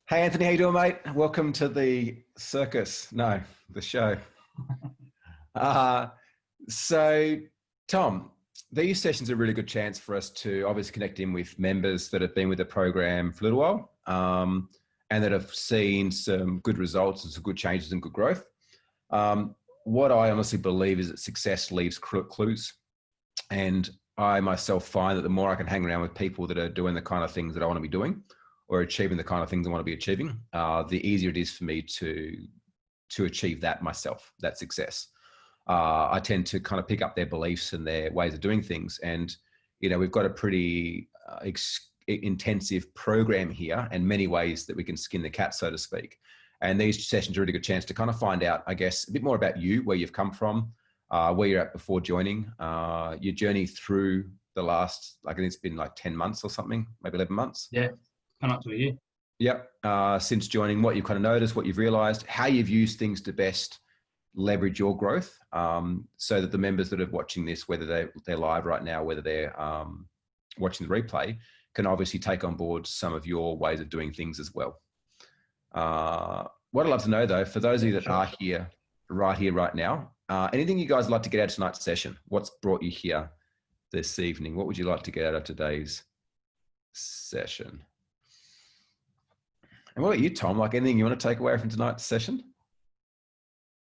Hey Anthony, how you doing, mate? Welcome to the circus. No, the show. Uh, so, Tom, these sessions are a really good chance for us to obviously connect in with members that have been with the program for a little while, and that have seen some good results and some good changes and good growth. What I honestly believe is that success leaves clues, and I myself find that the more I can hang around with people that are doing the kind of things that I want to be doing, or achieving the kind of things I want to be achieving, the easier it is for me to achieve that myself, that success. I tend to kind of pick up their beliefs and their ways of doing things. And, we've got a pretty intensive program here and many ways that we can skin the cat, so to speak. And these sessions are a really good chance to kind of find out, I guess, a bit more about you, where you've come from, where you're at before joining, your journey through the last, I think it's been like 10 months or something, maybe 11 months. Yeah, come up to a year. Yep. Since joining, what you've kind of noticed, what you've realized, how you've used things to best leverage your growth, so that the members that are watching this, whether they're live right now, whether they're watching the replay, can obviously take on board some of your ways of doing things as well. What I'd love to know, though, for those of you that are here, right now, anything you guys would like to get out of tonight's session? What's brought you here this evening? What would you like to get out of today's session? And what about you, Tom? Like, anything you want to take away from tonight's session?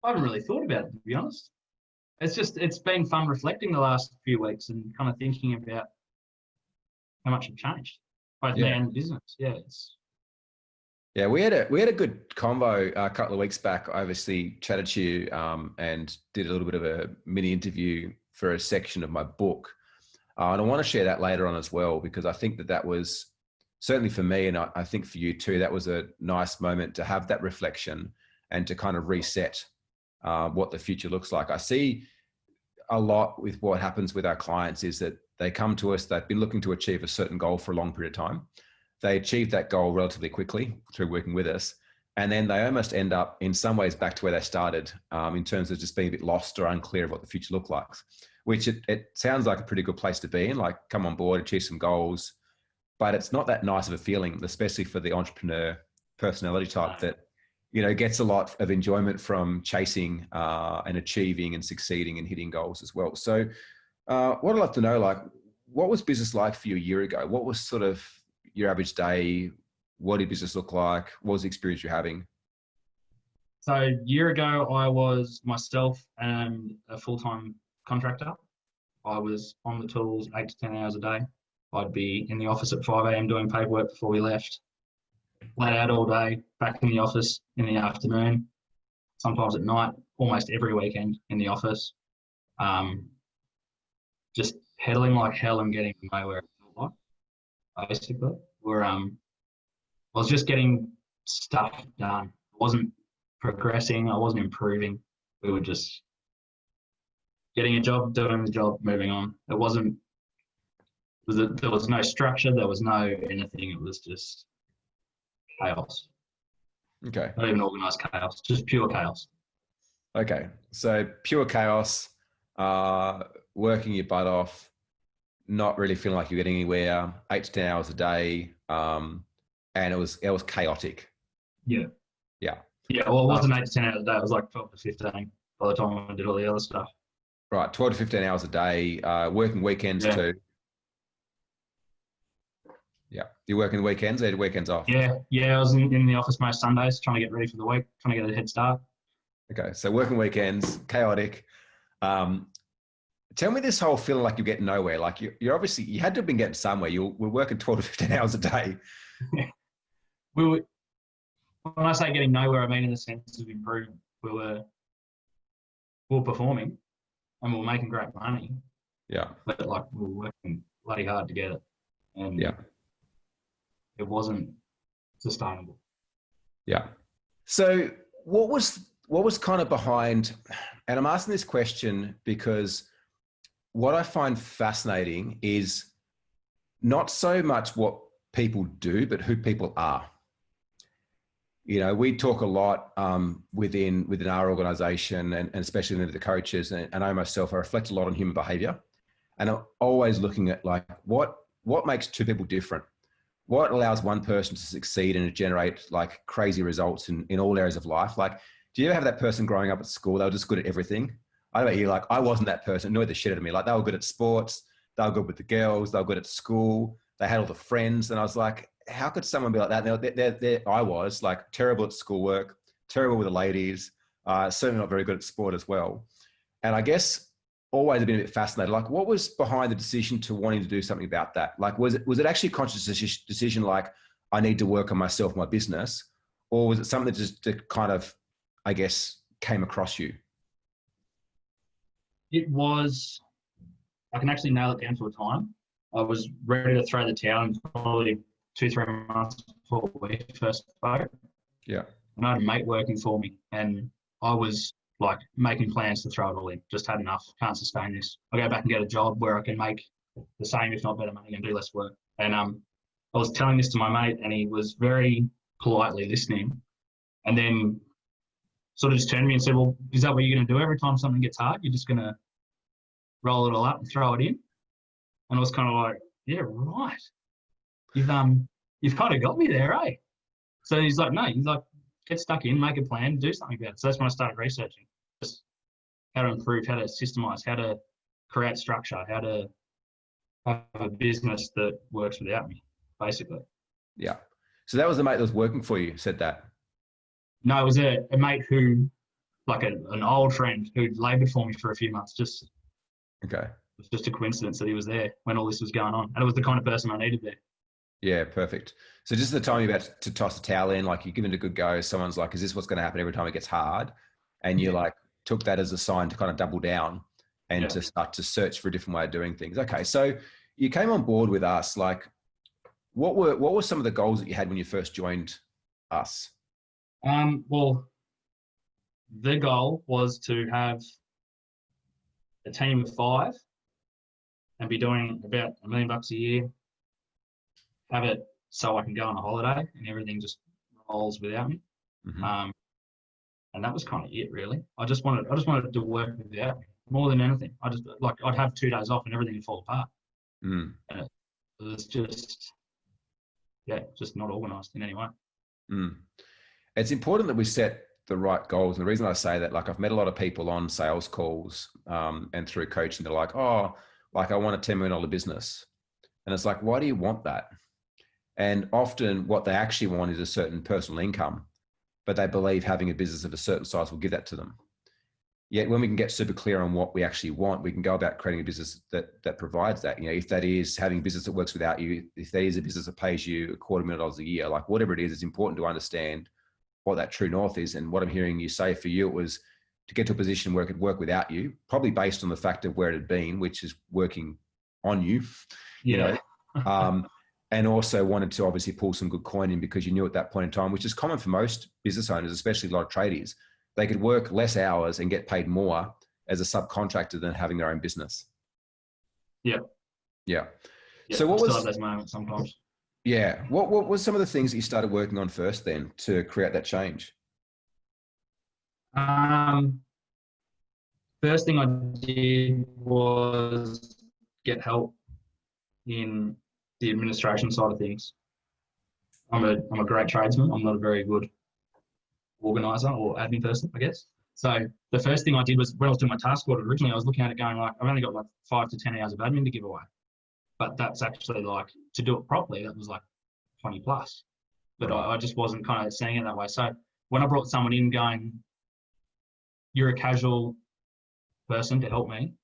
I haven't really thought about it, to be honest. It's been fun reflecting the last few weeks and kind of thinking about how much it changed, both me and the business. Yeah, we had a good convo a couple of weeks back. I obviously chatted to you and did a little bit of a mini interview for a section of my book. And I want to share that later on as well, because I think that was certainly for me, and I think for you too, that was a nice moment to have that reflection and to kind of reset what the future looks like. I see a lot with what happens with our clients is that they come to us, they've been looking to achieve a certain goal for a long period of time. They achieve that goal relatively quickly through working with us. And then they almost end up in some ways back to where they started, in terms of just being a bit lost or unclear of what the future looks like, which it sounds like a pretty good place to be in, like come on board, achieve some goals. But it's not that nice of a feeling, especially for the entrepreneur personality type that, gets a lot of enjoyment from chasing and achieving and succeeding and hitting goals as well. So what I'd love to know, like, what was business like for you a year ago? What was sort of your average day? What did business look like? What was the experience you're having? So a year ago, I was myself and a full-time contractor. I was on the tools 8 to 10 hours a day. I'd be in the office at 5 a.m. doing paperwork before we left, laid out all day, back in the office in the afternoon, sometimes at night, almost every weekend in the office. Just pedaling like hell and getting nowhere, basically. I was just getting stuff done. I wasn't progressing. I wasn't improving. We were just getting a job, doing the job, moving on. There was no structure. There was no anything. It was just chaos. Okay. Not even organized chaos, just pure chaos. Okay. So pure chaos, working your butt off, not really feeling like you're getting anywhere, 8 to 10 hours a day. And it was chaotic. Yeah. Yeah. Yeah. Well, it wasn't 8 to 10 hours a day. It was like 12 to 15 by the time I did all the other stuff. Right. 12 to 15 hours a day, working weekends too. Yeah. You're working the weekends, or you had weekends off? Yeah. I was in the office most Sundays trying to get ready for the week, trying to get a head start. Okay. So working weekends, chaotic. Tell me this whole feeling like you're getting nowhere. Like you're obviously, you had to have been getting somewhere. You were working 12 to 15 hours a day. When I say getting nowhere, I mean in the sense of improvement. We were performing and we were making great money. Yeah. But like we were working bloody hard to get it. And it wasn't sustainable. Yeah. So what was kind of behind, and I'm asking this question because what I find fascinating is not so much what people do, but who people are. We talk a lot within our organization and especially with the coaches and I myself, I reflect a lot on human behavior, and I'm always looking at like what makes two people different. what allows one person to succeed and generate like crazy results in all areas of life? Like, do you ever have that person growing up at school? They were just good at everything. I don't know, you like, I wasn't that person. It annoyed the shit out of me. Like they were good at sports. They were good with the girls. They were good at school. They had all the friends. And I was like, how could someone be like that? And I was like terrible at schoolwork, terrible with the ladies, certainly not very good at sport as well. And I guess always been a bit fascinated. Like, what was behind the decision to wanting to do something about that? Like, was it actually a conscious decision? Like, I need to work on myself, my business, or was it something that just kind of, I guess, came across you? It was, I can actually nail it down to a time. I was ready to throw the towel in probably 2-3 months before we first spoke. Yeah. And I had a mate working for me, and I was like making plans to throw it all in. Just had enough. Can't sustain this. I'll go back and get a job where I can make the same, if not better money, and do less work. And I was telling this to my mate, and he was very politely listening. And then sort of just turned to me and said, well, is that what you're going to do every time something gets hard? You're just going to roll it all up and throw it in? And I was kind of like, yeah, right. You've kind of got me there, eh? So he's like, no, he's like, get stuck in, make a plan, do something about it. So that's when I started researching just how to improve, how to systemize, how to create structure, how to have a business that works without me, basically. Yeah. So that was the mate that was working for you, said that? No, it was a mate who, like an old friend who'd laboured for me for a few months. Okay. It was just a coincidence that he was there when all this was going on. And it was the kind of person I needed there. Yeah, perfect. So just the time you're about to toss the towel in, like you're giving it a good go, someone's like, is this what's going to happen every time it gets hard? And you like took that as a sign to kind of double down and to start to search for a different way of doing things. Okay. So you came on board with us. Like what were some of the goals that you had when you first joined us? Well, the goal was to have a team of 5 and be doing about $1 million a year. Have it so I can go on a holiday and everything just rolls without me. Mm-hmm. And that was kind of it, really. I just wanted to work without me more than anything. I'd have 2 days off and everything would fall apart. And it was just not organised in any way. It's important that we set the right goals. And the reason I say that, like I've met a lot of people on sales calls and through coaching, they're like, oh, like I want a $10 million business. And it's like, why do you want that? And often what they actually want is a certain personal income, but they believe having a business of a certain size will give that to them. Yet when we can get super clear on what we actually want, we can go about creating a business that provides that. You know, if that is having a business that works without you, if that is a business that pays you $250,000 a year, like whatever it is, it's important to understand what that true north is. And what I'm hearing you say for you, it was to get to a position where it could work without you, probably based on the fact of where it had been, which is working on you, you know, and also wanted to obviously pull some good coin in because you knew at that point in time, which is common for most business owners, especially a lot of tradies, they could work less hours and get paid more as a subcontractor than having their own business. Yeah. So what was those moments sometimes? Yeah. What was some of the things that you started working on first then to create that change? First thing I did was get help in the administration side of things. I'm a great tradesman. I'm not a very good organizer or admin person, I guess. So the first thing I did was when I was doing my task order originally, I was looking at it going like, I've only got like 5 to 10 hours of admin to give away. But that's actually like, to do it properly, that was like 20 plus. But I just wasn't kind of seeing it that way. So when I brought someone in going, you're a casual person to help me,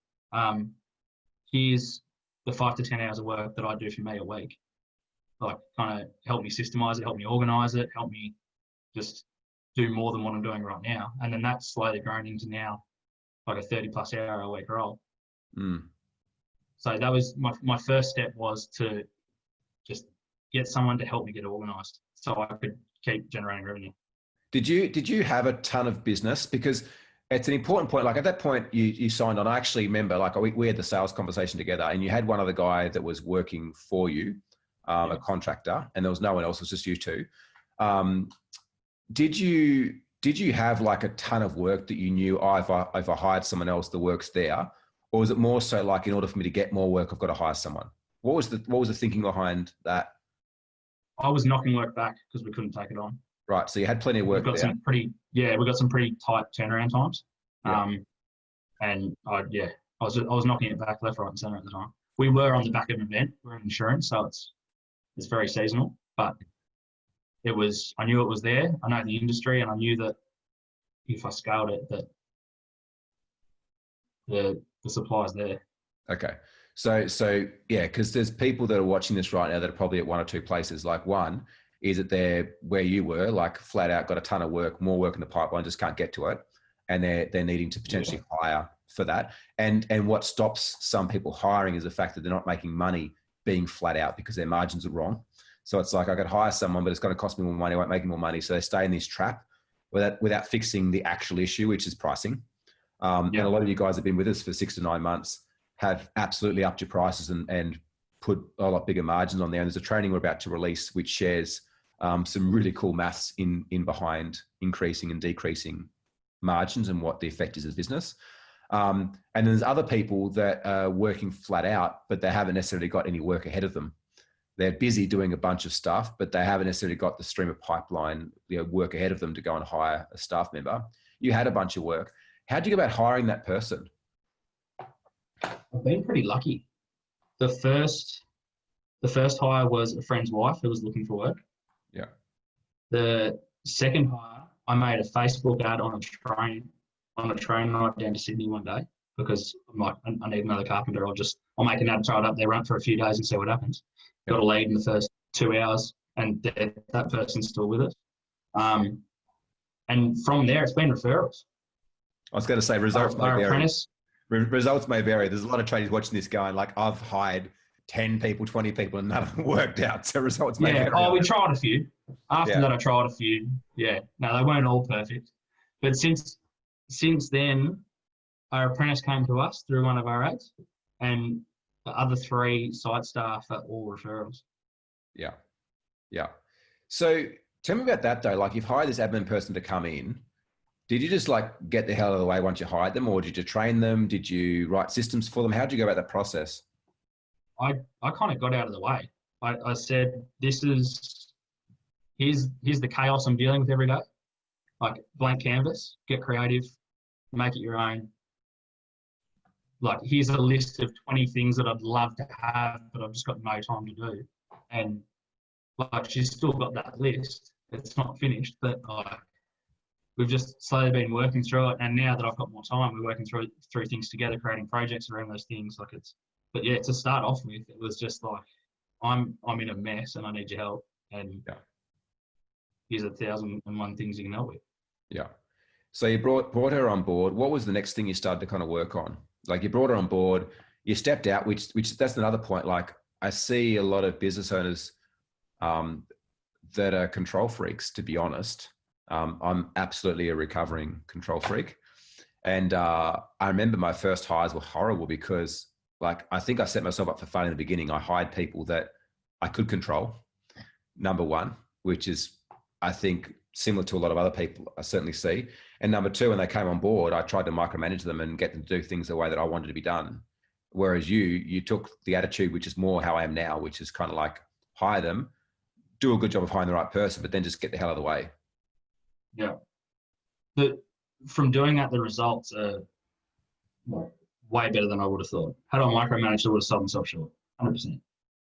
here's the 5 to 10 hours of work that I do for me a week. Like kind of help me systemize it, help me organize it, help me just do more than what I'm doing right now. And then that's slowly grown into now like a 30 plus hour a week role. So that was my first step, was to just get someone to help me get organized so I could keep generating revenue. Did you have a ton of business? Because it's an important point. Like at that point you signed on, I actually remember like we had the sales conversation together and you had one other guy that was working for you, a contractor, and there was no one else, it was just you two. Did you have like a ton of work that you knew, if I hired someone else, the work's there? Or was it more so like, in order for me to get more work, I've got to hire someone? What was the thinking behind that? I was knocking work back because we couldn't take it on. Right. So you had plenty of We've work got there. we got some pretty tight turnaround times. Yeah. And I was knocking it back left, right, and centre at the time. We were on the back of an event. We're in insurance, so it's very seasonal. But I knew it was there. I know the industry, and I knew that if I scaled it, that the supply's there. Okay. So yeah, because there's people that are watching this right now that are probably at one or two places. Like, one is that they're where you were, like flat out got a ton of work, more work in the pipeline, just can't get to it, and they're needing to potentially hire for that. And what stops some people hiring is the fact that they're not making money being flat out because their margins are wrong. So it's like, I could hire someone, but it's going to cost me more money. I won't make more money. So they stay in this trap without fixing the actual issue, which is pricing. And a lot of you guys have been with us for 6 to 9 months, have absolutely upped your prices and put a lot bigger margins on there. And there's a training we're about to release, which shares some really cool maths in behind increasing and decreasing margins and what the effect is as business. And then there's other people that are working flat out, but they haven't necessarily got any work ahead of them. They're busy doing a bunch of stuff, but they haven't necessarily got the stream of pipeline, work ahead of them to go and hire a staff member. You had a bunch of work. How'd you go about hiring that person? I've been pretty lucky. The first hire was a friend's wife who was looking for work. Yeah. The second hire, I made a Facebook ad on a train ride down to Sydney one day because I'm like, I need another carpenter. I'll make an ad, throw it up there, run it for a few days and see what happens. Got a lead in the first 2 hours, and that person's still with us. And from there, it's been referrals. I was going to say results may vary. Apprentice. Results may vary. There's a lot of tradies watching this going like, I've hired 10 people, 20 people, and none of them worked out. So results may vary. We tried a few. After that, I tried a few. Yeah. No, they weren't all perfect. But since then, our apprentice came to us through one of our ads, and the other 3 site staff are all referrals. Yeah. Yeah. So tell me about that though. Like, you've hired this admin person to come in. Did you just like get the hell out of the way once you hired them, or did you train them? Did you write systems for them? How did you go about that process? I kind of got out of the way. I said, here's the chaos I'm dealing with every day. Like, blank canvas, get creative, make it your own. Like, here's a list of 20 things that I'd love to have, but I've just got no time to do. And like, she's still got that list. It's not finished, but we've just slowly been working through it. And now that I've got more time, we're working through things together, creating projects around those things. But yeah, to start off with, it was just like, I'm in a mess and I need your help. And here's 1,001 things you can help with. Yeah. So you brought her on board. What was the next thing you started to kind of work on? Like, you brought her on board, you stepped out, which that's another point. Like, I see a lot of business owners that are control freaks, to be honest. I'm absolutely a recovering control freak. And I remember my first hires were horrible because, like, I think I set myself up for failure in the beginning. I hired people that I could control, number one, which is, I think, similar to a lot of other people I certainly see. And number two, when they came on board, I tried to micromanage them and get them to do things the way that I wanted to be done. Whereas you took the attitude, which is more how I am now, which is kind of like, hire them, do a good job of hiring the right person, but then just get the hell out of the way. Yeah. But from doing that, the results are way better than I would have thought. Had I micromanaged, I would have sold myself short, 100%.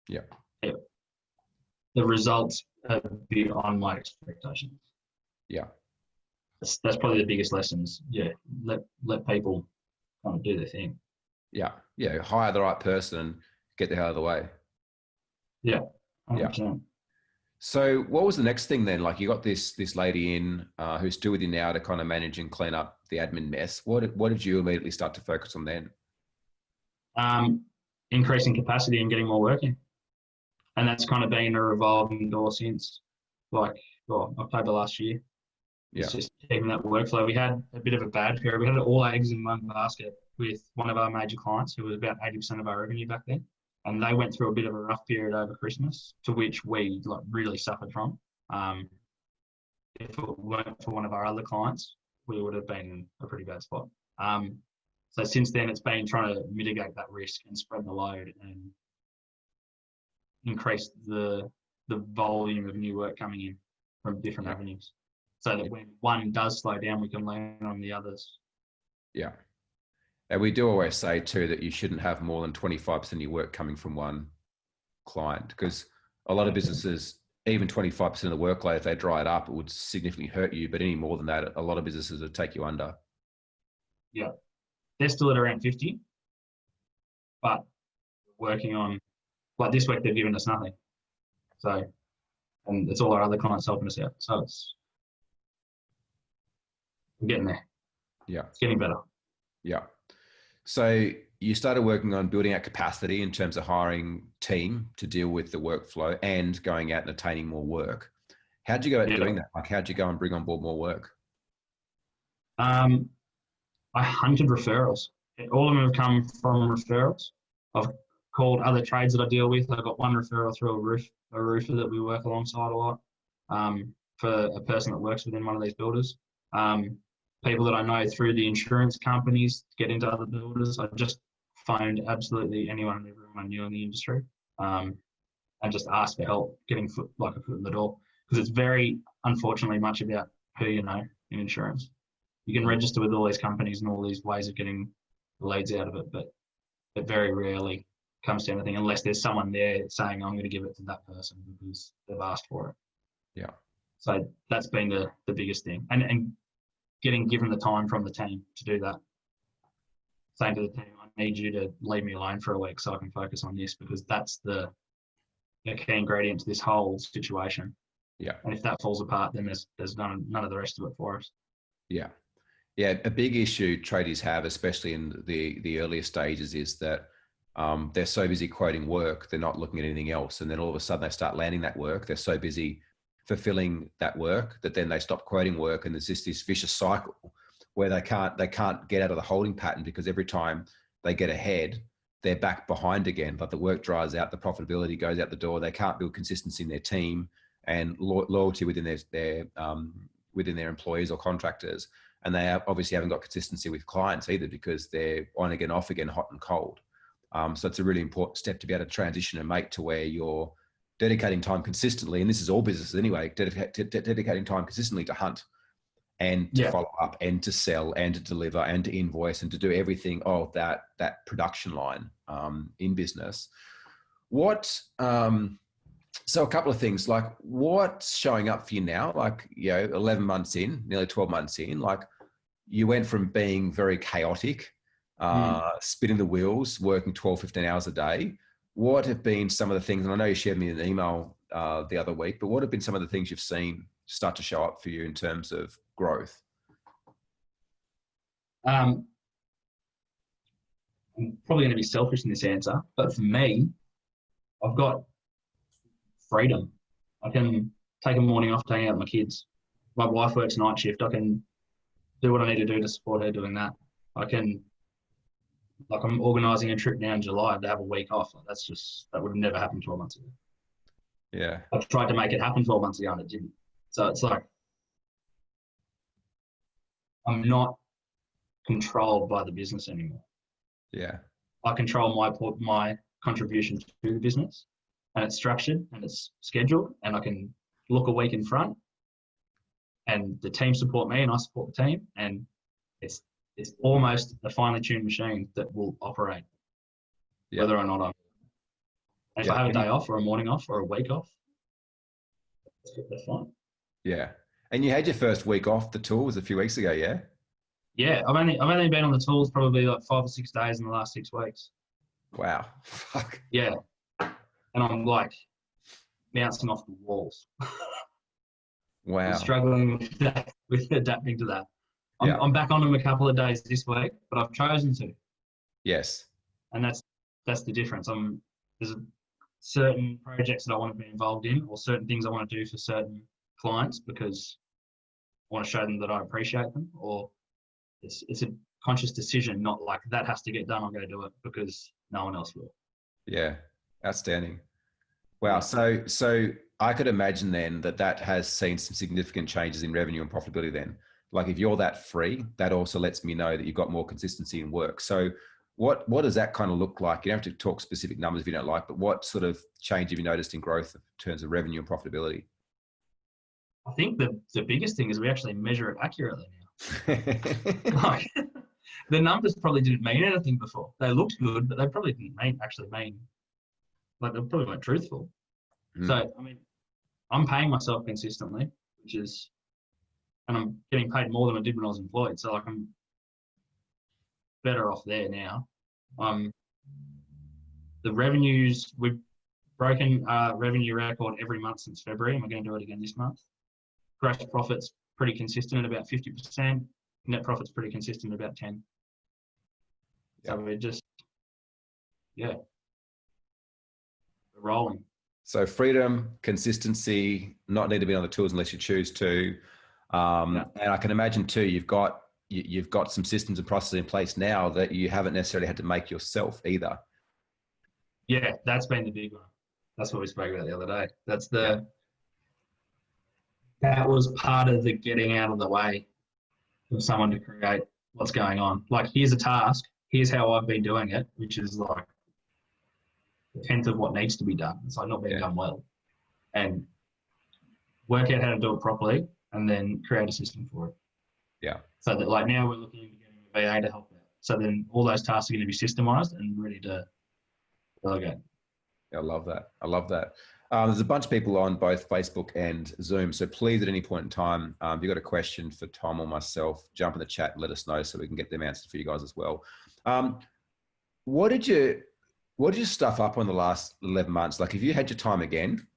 Yeah. The results are beyond my expectations. Yeah. That's probably the biggest lessons. Yeah. Let people kind of do their thing. Yeah. Yeah. Hire the right person and get the hell out of the way. Yeah. 100%. Yeah. So what was the next thing then? Like, you got this lady in who's still with you now to kind of manage and clean up the admin mess. What did you immediately start to focus on then? Increasing capacity and getting more work in. And that's kind of been a revolving door since October last year. It's just keeping that workflow. We had a bit of a bad period. We had all eggs in one basket with one of our major clients who was about 80% of our revenue back then. And they went through a bit of a rough period over Christmas, to which we really suffered from. If it weren't for one of our other clients, we would have been in a pretty bad spot. So since then, it's been trying to mitigate that risk and spread the load and increase the the volume of new work coming in from different avenues, so that when one does slow down, we can lean on the others. Yeah. And we do always say too that you shouldn't have more than 25% of your work coming from one client, because a lot of businesses, even 25% of the workload, if they dry it up, it would significantly hurt you. But any more than that, a lot of businesses would take you under. Yeah. They're still at around 50, but working on, like this week, they've given us nothing. So, and it's all our other clients helping us out. So we're getting there. Yeah. It's getting better. Yeah. So you started working on building out capacity in terms of hiring team to deal with the workflow and going out and attaining more work. How'd you go about doing that? Like, how'd you go and bring on board more work? I hunted referrals. All of them have come from referrals. I've called other trades that I deal with. I got one referral through a roofer that we work alongside a lot, for a person that works within one of these builders. People that I know through the insurance companies to get into other builders. I just phoned absolutely anyone and everyone I knew in the industry, and just asked for help getting a foot in the door, because it's very, unfortunately, much about who you know in insurance. You can register with all these companies and all these ways of getting the leads out of it, but it very rarely comes to anything unless there's someone there saying, I'm going to give it to that person because they've asked for it. Yeah. So that's been the biggest thing. And getting given the time from the team to do that. Saying to the team, I need you to leave me alone for a week so I can focus on this, because that's the key ingredient to this whole situation. Yeah. And if that falls apart, then there's none of the rest of it for us. Yeah. Yeah. A big issue tradies have, especially in the earlier stages, is that they're so busy quoting work, they're not looking at anything else. And then all of a sudden they start landing that work. They're so busy fulfilling that work that then they stop quoting work. And there's just this vicious cycle where they can't get out of the holding pattern, because every time they get ahead, they're back behind again. But the work dries out, the profitability goes out the door. They can't build consistency in their team and loyalty within their employees or contractors. And they obviously haven't got consistency with clients either, because they're on again, off again, hot and cold. So it's a really important step to be able to transition and make to where you're dedicating time consistently. And this is all businesses anyway, dedicating time consistently to hunt and to follow up and to sell and to deliver and to invoice and to do everything of that production line in business. So a couple of things, like what's showing up for you now? Like, 11 months in, nearly 12 months in, like you went from being very chaotic, spinning the wheels, working 12, 15 hours a day. What have been some of the things, and I know you shared me an email the other week, but what have been some of the things you've seen start to show up for you in terms of growth? I'm probably going to be selfish in this answer, but for me, I've got freedom. I can take a morning off to hang out with my kids. My wife works night shift. I can do what I need to do to support her doing that. I'm organising a trip now in July to have a week off. That would have never happened 12 months ago. Yeah. I tried to make it happen 12 months ago and it didn't. So it's like, I'm not controlled by the business anymore. Yeah. I control my contribution to the business, and it's structured and it's scheduled, and I can look a week in front, and the team support me and I support the team, and it's almost a finely tuned machine that will operate whether or not I'm. And if I have a day off or a morning off or a week off, that's fine. Yeah. And you had your first week off the tools a few weeks ago, yeah? Yeah, I've only been on the tools probably like 5 or 6 days in the last 6 weeks. Wow. Fuck. Yeah. And I'm like bouncing off the walls. Wow. I'm struggling with adapting to that. I'm back on them a couple of days this week, but I've chosen to. Yes. And that's the difference. There's certain projects that I want to be involved in, or certain things I want to do for certain clients because I want to show them that I appreciate them, or it's a conscious decision, not like that has to get done, I'm going to do it because no one else will. Yeah. Outstanding. Wow. So I could imagine then that has seen some significant changes in revenue and profitability then. Like if you're that free, that also lets me know that you've got more consistency in work. So What does that kind of look like? You don't have to talk specific numbers if you don't like, but what sort of change have you noticed in growth in terms of revenue and profitability? I think the biggest thing is we actually measure it accurately now. Like, the numbers probably didn't mean anything before. They looked good, but they probably didn't actually mean, like, they probably weren't truthful. So, I mean, I'm paying myself consistently, which is, and I'm getting paid more than I did when I was employed. So, like, I'm better off there now. The revenues, we've broken revenue record every month since February, and we're going to do it again this month. Gross profit's pretty consistent at about 50%. Net profit's pretty consistent at about 10. So we're just, we're rolling. So freedom, consistency, not need to be on the tools unless you choose to. And I can imagine too, you've got some systems and processes in place now that you haven't necessarily had to make yourself either. Yeah, that's been the big one. That's what we spoke about the other day. That was part of the getting out of the way of someone to create what's going on. Like, here's a task. Here's how I've been doing it, which is like a tenth of what needs to be done. It's like not being done well. And work out how to do it properly and then create a system for it. Yeah. So that, like, now we're looking into getting a VA to help out. So then all those tasks are going to be systemized and ready to delegate. I love that. There's a bunch of people on both Facebook and Zoom. So please, at any point in time, if you've got a question for Tom or myself, jump in the chat and let us know so we can get them answered for you guys as well. What did you stuff up on the last 11 months? Like, if you had your time again,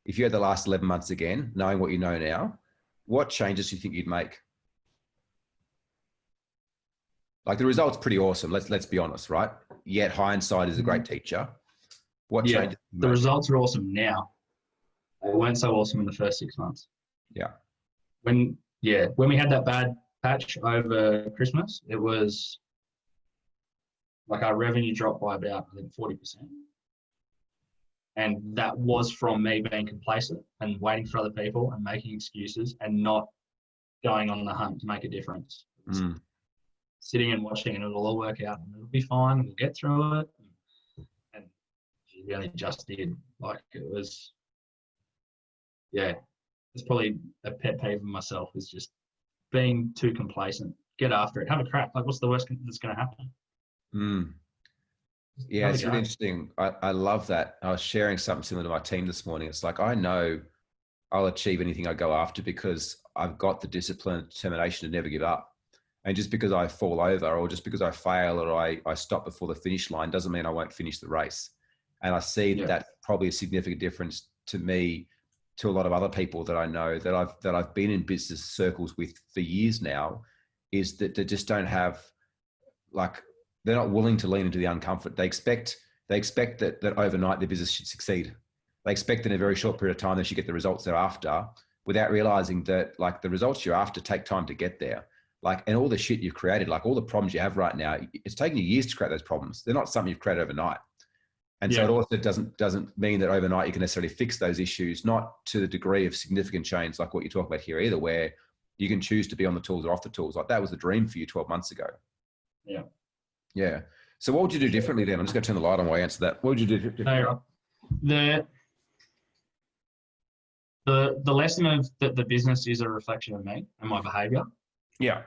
if you had the last 11 months again, knowing what you know now, what changes do you think you'd make? Like, the result's pretty awesome. Let's be honest, right? Yet hindsight is a great teacher. What changes? The results are awesome now. They weren't so awesome in the first 6 months. Yeah. When we had that bad patch over Christmas, it was like our revenue dropped by about, I think, 40%. And that was from me being complacent and waiting for other people and making excuses and not going on the hunt to make a difference. Sitting and watching, and it'll all work out and it'll be fine. We'll get through it. And it really just did. Like, it was, it's probably a pet peeve of myself, is just being too complacent. Get after it. Have a crack. Like, what's the worst that's going to happen? Yeah, it's really interesting. I love that. I was sharing something similar to my team this morning. It's like, I know I'll achieve anything I go after because I've got the discipline and determination to never give up. And just because I fall over or just because I fail or I stop before the finish line doesn't mean I won't finish the race. And I see that that's probably a significant difference to me, to a lot of other people that I know that I've been in business circles with for years now, is that they just don't have, like, they're not willing to lean into the uncomfort. They expect that overnight their business should succeed. They expect in a very short period of time they should get the results they're after, without realizing that, like, the results you're after take time to get there. Like, and all the shit you've created, like all the problems you have right now, it's taken you years to create those problems. They're not something you've created overnight. And so it also doesn't mean that overnight you can necessarily fix those issues, not to the degree of significant change like what you talk about here either, where you can choose to be on the tools or off the tools. Like, that was the dream for you 12 months ago. Yeah. Yeah. So what would you do differently then? I'm just going to turn the light on while I answer that. What would you do differently? The lesson of that the business is a reflection of me and my behavior. Yeah.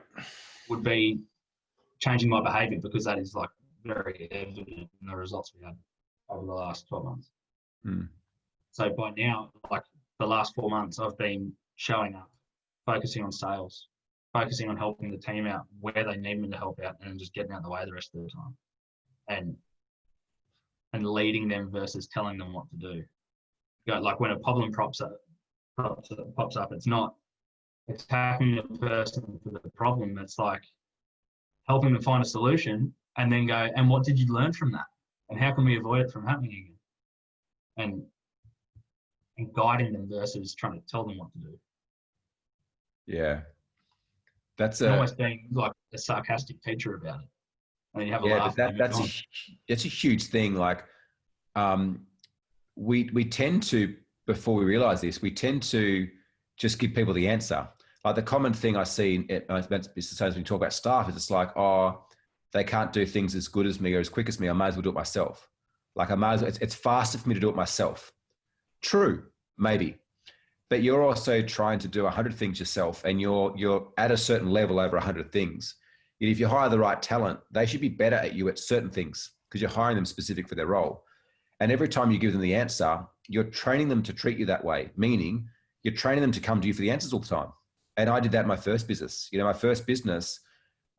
Would be changing my behavior, because that is, like, very evident in the results we had over the last 12 months. So by now, like, the last 4 months, I've been showing up, focusing on sales, focusing on helping the team out where they need me to help out, and just getting out of the way the rest of the time, and leading them versus telling them what to do. Like, when a problem pops up, it's not attacking the person for the problem. It's like helping them find a solution, and then go, and what did you learn from that? And how can we avoid it from happening again? And guiding them versus trying to tell them what to do. Yeah. That's almost being like a sarcastic teacher about it. I mean, you have a laugh. That's a huge thing. Like, we tend to, before we realize this, we tend to just give people the answer. Like, the common thing I see, it's the same as when we talk about staff, is it's like, oh, they can't do things as good as me or as quick as me. I might as well do it myself. Like I might as well, it's faster for me to do it myself. True, maybe. But you're also trying to do 100 things yourself, and you're at a certain level over 100 things. And if you hire the right talent, they should be better at you at certain things because you're hiring them specific for their role. And every time you give them the answer, you're training them to treat you that way, meaning you're training them to come to you for the answers all the time. And I did that in my first business. You know, my first business,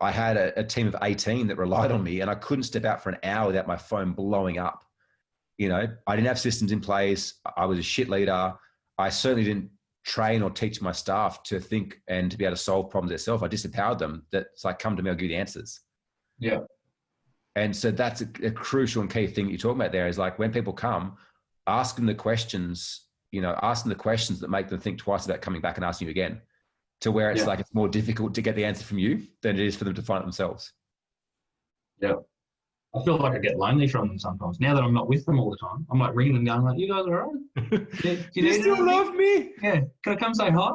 I had a team of 18 that relied on me, and I couldn't step out for an hour without my phone blowing up. You know, I didn't have systems in place. I was a shit leader. I certainly didn't train or teach my staff to think and to be able to solve problems themselves. I disempowered them. That's like, come to me, I'll give you the answers. Yeah. And so that's a crucial and key thing that you're talking about there is like when people come, ask them the questions, you know, ask them the questions that make them think twice about coming back and asking you again, to where it's like, it's more difficult to get the answer from you than it is for them to find it themselves. Yeah. I feel like I get lonely from them sometimes. Now that I'm not with them all the time, I'm like ringing them going like, you guys are all right? Do you still love me? Yeah. Can I come say hi?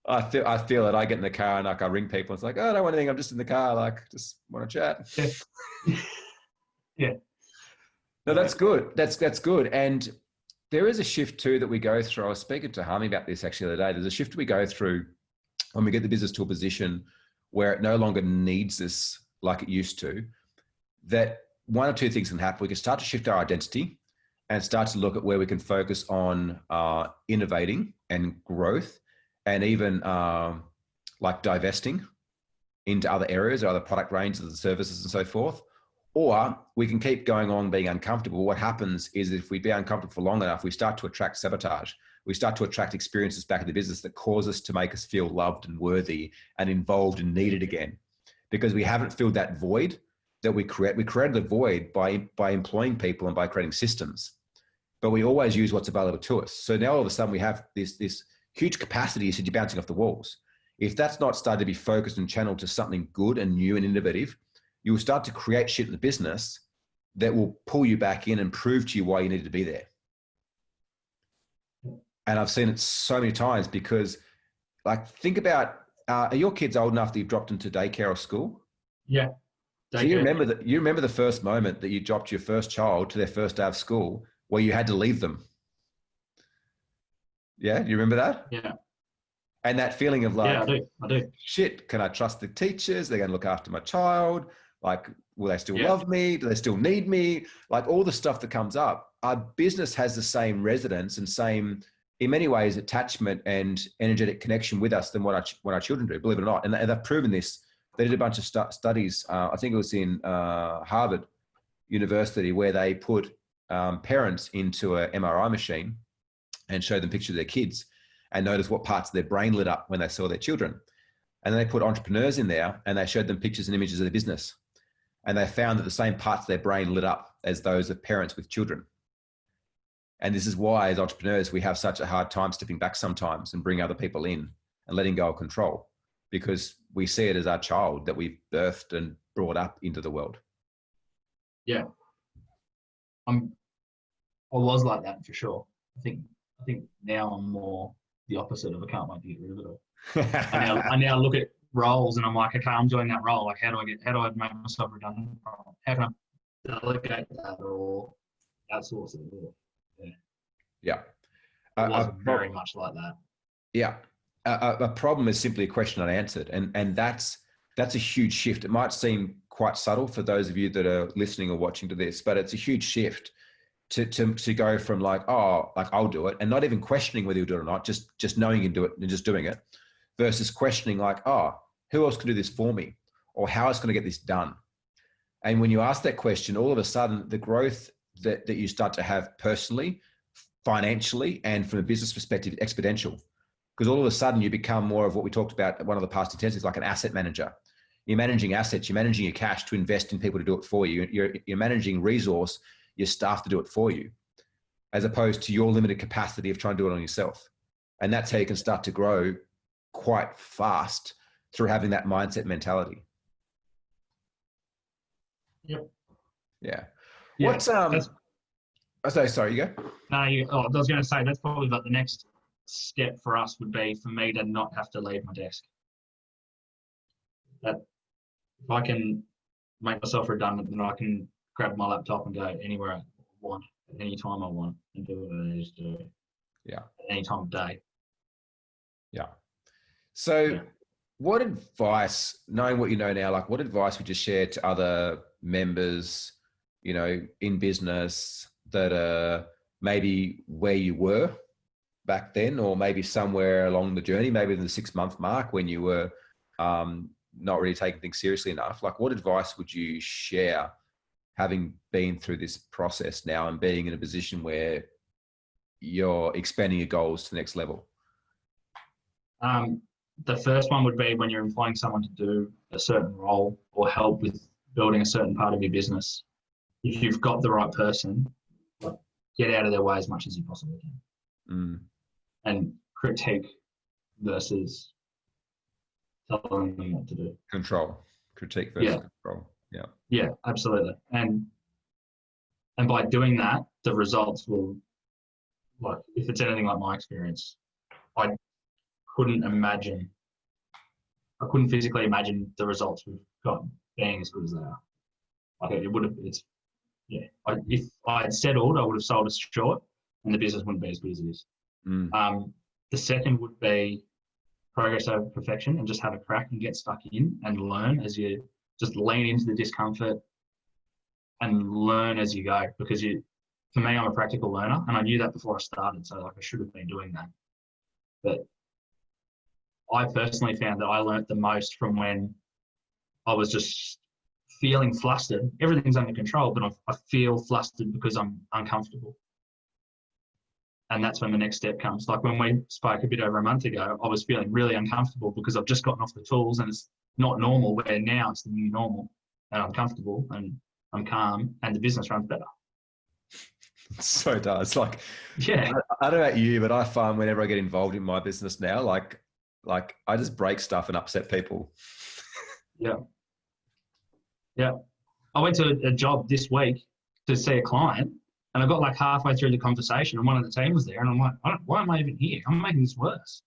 I feel that I get in the car and like I ring people. It's like, oh, I don't want anything. I'm just in the car. Like, just want to chat. Yeah. Yeah. No, that's good. That's good. And there is a shift too that we go through. I was speaking to Harmy about this actually the other day. There's a shift we go through when we get the business to a position where it no longer needs us like it used to. That one or two things can happen. We can start to shift our identity and start to look at where we can focus on innovating and growth, and even like divesting into other areas or other product ranges and services and so forth. Or we can keep going on being uncomfortable. What happens is if we be uncomfortable for long enough, we start to attract sabotage. We start to attract experiences back in the business that cause us to make us feel loved and worthy and involved and needed again, because we haven't filled that void that we create. We created the void by employing people and by creating systems, but we always use what's available to us. So now all of a sudden we have this huge capacity. You said you're bouncing off the walls. If that's not started to be focused and channeled to something good and new and innovative, you will start to create shit in the business that will pull you back in and prove to you why you need to be there. And I've seen it so many times because, like, think about, are your kids old enough that you've dropped into daycare or school? Yeah. So you remember the first moment that you dropped your first child to their first day of school where you had to leave them. Yeah, you remember that? Yeah. And that feeling of like, yeah, I do. Shit, can I trust the teachers? They're going to look after my child. Like, will they still love me? Do they still need me? Like all the stuff that comes up. Our business has the same resonance and same, in many ways, attachment and energetic connection with us than what our children do, believe it or not. And they've proven this. They did a bunch of studies. I think it was in Harvard University, where they put parents into an MRI machine and showed them pictures of their kids and noticed what parts of their brain lit up when they saw their children. And then they put entrepreneurs in there and they showed them pictures and images of their business. And they found that the same parts of their brain lit up as those of parents with children. And this is why, as entrepreneurs, we have such a hard time stepping back sometimes and bringing other people in and letting go of control, because we see it as our child that we've birthed and brought up into the world. Yeah. I was like that for sure. I think now I'm more the opposite of I can't wait to get rid of it all. I now look at roles and I'm like, okay, I'm doing that role. Like, how do I make myself redundant? How can I delegate that or outsource it? Yeah. It wasn't very much like that. Yeah. A problem is simply a question unanswered. And that's a huge shift. It might seem quite subtle for those of you that are listening or watching to this, but it's a huge shift to go from like, oh, like I'll do it, and not even questioning whether you do it or not, just knowing you can do it and just doing it, versus questioning like, oh, who else can do this for me? Or how is going to get this done? And when you ask that question, all of a sudden the growth that you start to have personally, financially, and from a business perspective, exponential. Because all of a sudden you become more of what we talked about at one of the past intensives, like an asset manager. You're managing assets, you're managing your cash to invest in people to do it for you. You're managing resource, your staff to do it for you, as opposed to your limited capacity of trying to do it on yourself. And that's how you can start to grow quite fast through having that mindset mentality. Yep. Yeah. Yeah. What's sorry, you go. No, I was going to say that's probably like the next step for us would be for me to not have to leave my desk. That if I can make myself redundant, then I can grab my laptop and go anywhere I want, at any time I want, and do what I need to do. Yeah. At any time of day. Yeah. So Yeah. what advice, knowing what you know now, like what advice would you share to other members, you know, in business that are maybe where you were back then, or maybe somewhere along the journey, maybe in the 6-month mark when you were not really taking things seriously enough? Like what advice would you share having been through this process now and being in a position where you're expanding your goals to the next level? The first one would be when you're employing someone to do a certain role or help with building a certain part of your business. If you've got the right person, get out of their way as much as you possibly can. And critique versus telling them what to do. Control. Critique versus control. Yeah. Yeah, absolutely. And by doing that, the results will, like, if it's anything like my experience, I couldn't physically imagine the results we've got being as good as they are. Like it would have, if I had settled, I would have sold us short and the business wouldn't be as good as it is. The second would be progress over perfection, and just have a crack and get stuck in and learn as you just lean into the discomfort and learn as you go. Because for me, I'm a practical learner, and I knew that before I started. So like I should have been doing that. But I personally found that I learned the most from when I was just feeling flustered. Everything's under control, but I feel flustered because I'm uncomfortable. And that's when the next step comes. Like when we spoke a bit over a month ago, I was feeling really uncomfortable because I've just gotten off the tools and it's not normal, where now it's the new normal. And I'm comfortable and I'm calm and the business runs better. So it does. Like, yeah. I don't know about you, but I find whenever I get involved in my business now, like I just break stuff and upset people. Yeah. Yeah. I went to a job this week to see a client, and I got like halfway through the conversation and one of the team was there, and I'm like, why am I even here? I'm making this worse.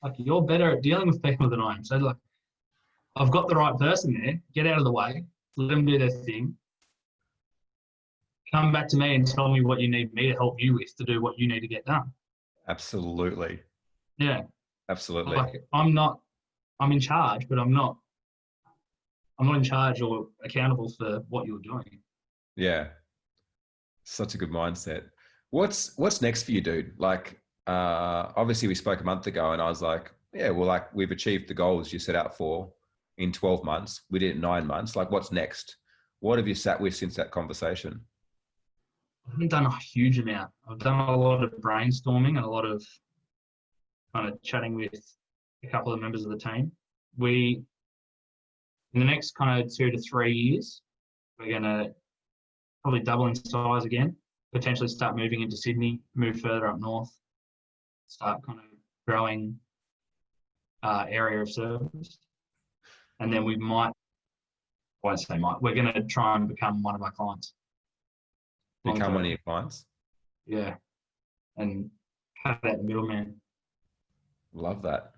Like, you're better at dealing with people than I am. So like, I've got the right person there. Get out of the way. Let them do their thing. Come back to me and tell me what you need me to help you with to do what you need to get done. Absolutely. Yeah. Absolutely. Like, I'm in charge, but I'm not in charge or accountable for what you're doing. Yeah. Such a good mindset. What's next for you, dude? Like, obviously we spoke a month ago and I was like, yeah, well, like we've achieved the goals you set out for in 12 months. We did it in 9 months. Like, what's next? What have you sat with since that conversation? I haven't done a huge amount. I've done a lot of brainstorming and a lot of kind of chatting with a couple of members of the team. In the next kind of 2 to 3 years, we're going to probably double in size again, potentially start moving into Sydney, move further up north, start kind of growing area of service. And then we're going to try and become one of our clients. Become one of your clients? Yeah. And cut out the middleman. Love that.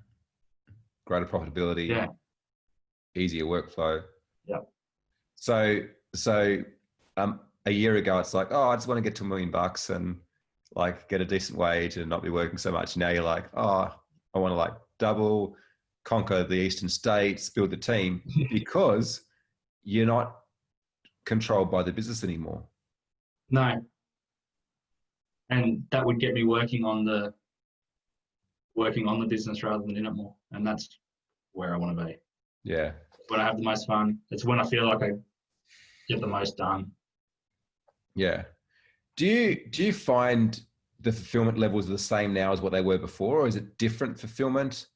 Greater profitability. Yeah. Easier workflow. Yeah. So a year ago, it's like, oh, I just want to get to $1 million and like get a decent wage and not be working so much. Now you're like, oh, I want to like double, conquer the eastern states, build the team, because you're not controlled by the business anymore. No. And that would get me working on the business rather than in it more. And that's where I want to be. Yeah. When I have the most fun. It's when I feel like I get the most done. Yeah. Do you find the fulfillment levels are the same now as what they were before, or is it different fulfillment?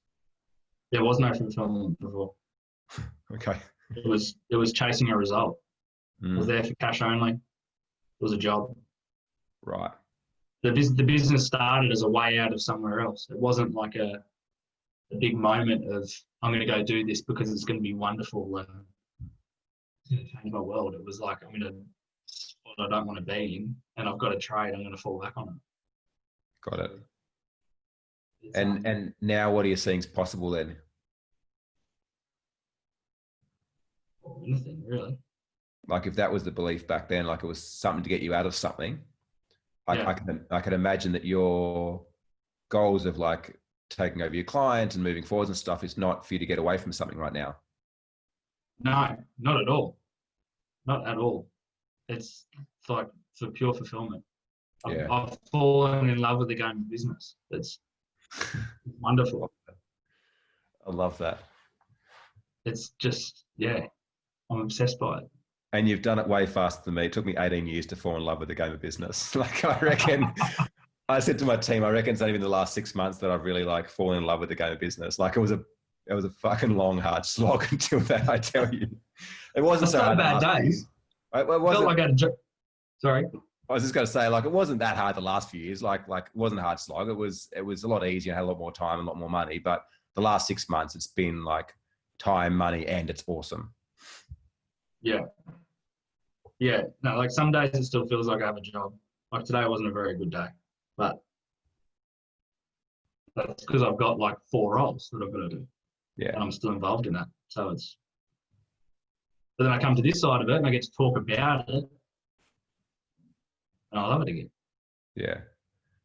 There was no fulfillment before. Okay. It was chasing a result. I was there for cash only. It was a job. Right. The business started as a way out of somewhere else. It wasn't like a big moment of, I'm going to go do this because it's going to be wonderful and it's going to change my world. It was like, I'm in a spot I don't want to be in and I've got a trade, I'm going to fall back on it. Got it. And now what are you seeing is possible then? Anything really. Like if that was the belief back then, like it was something to get you out of something, I can imagine that your goals of like taking over your client and moving forwards and stuff is not for you to get away from something right now. No, not at all. Not at all. It's like for pure fulfillment. Yeah. I've fallen in love with the game of business. It's wonderful. I love that. It's just, yeah, I'm obsessed by it. And you've done it way faster than me. It took me 18 years to fall in love with the game of business. Like I reckon, I said to my team, I reckon it's not even the last 6 months that I've really like fallen in love with the game of business. Like it was a fucking long, hard slog until that, I tell you. It wasn't so hard. Bad days. It wasn't, like sorry. I was just going to say, like, it wasn't that hard the last few years. Like it wasn't a hard slog. It was a lot easier. I had a lot more time and a lot more money. But the last 6 months, it's been like time, money, and it's awesome. Yeah. Yeah. No, like some days it still feels like I have a job. Like today wasn't a very good day, but that's because I've got like 4 roles that I've got to do. Yeah. And I'm still involved in that. So but then I come to this side of it and I get to talk about it. And I love it again. Yeah.